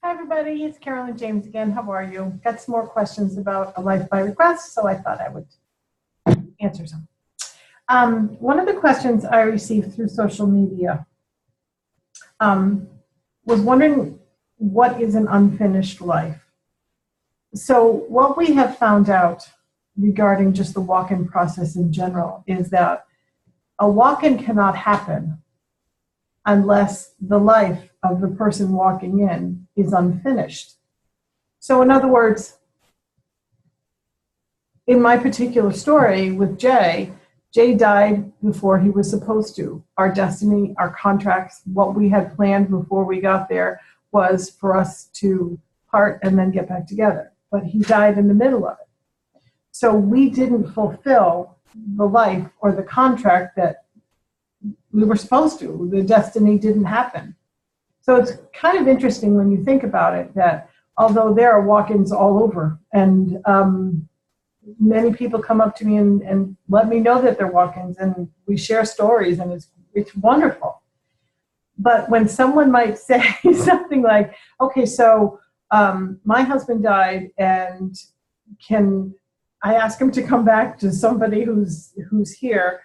Hi, everybody. It's Carolyn James again. How are you? Got some more questions about a life by request, so I thought I would answer some. One of the questions I received through social media was wondering what is an unfinished life? So what we have found out regarding just the walk-in process in general is that a walk-in cannot happen unless the life of the person walking in is unfinished. So in other words, in my particular story with Jay died before he was supposed to. Our destiny, our contracts, what we had planned before we got there was for us to part and then get back together. But he died in the middle of it. So we didn't fulfill the life or the contract that we were supposed to. The destiny didn't happen. So it's kind of interesting when you think about it that although there are walk-ins all over, and many people come up to me and let me know that they're walk-ins, and we share stories, and it's wonderful. But when someone might say something like, okay, so my husband died, and can I ask him to come back to somebody who's here?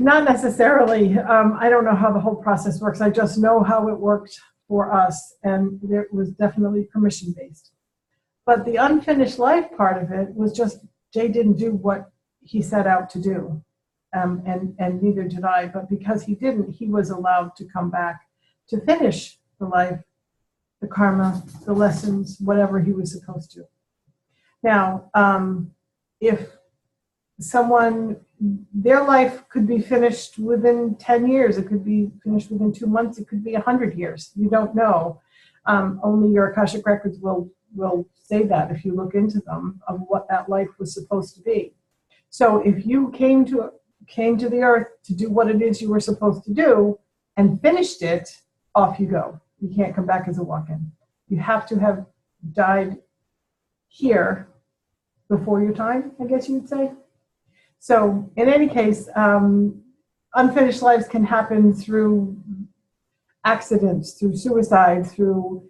Not necessarily. I don't know how the whole process works. I just know how it worked for us, and it was definitely permission-based. But the unfinished life part of it was just Jay didn't do what he set out to do, and neither did I. But because he didn't, he was allowed to come back to finish the life, the karma, the lessons, whatever he was supposed to. Now, if someone, their life could be finished within 10 years, it could be finished within 2 months, it could be 100 years. You don't know. Only your Akashic records will say that if you look into them, of what that life was supposed to be. So if you came to the earth to do what it is you were supposed to do and finished it, off you go. You can't come back as a walk-in. You have to have died here before your time, I guess you would say. So in any case, unfinished lives can happen through accidents, through suicide, through,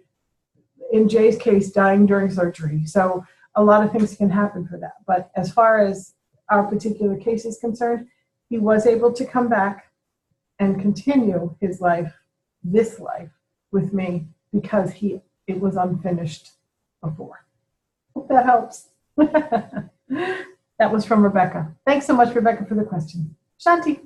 in Jay's case, dying during surgery. So a lot of things can happen for that. But as far as our particular case is concerned, he was able to come back and continue his life, this life, with me because it was unfinished before. Hope that helps. That was from Rebecca. Thanks so much, Rebecca, for the question. Shanti.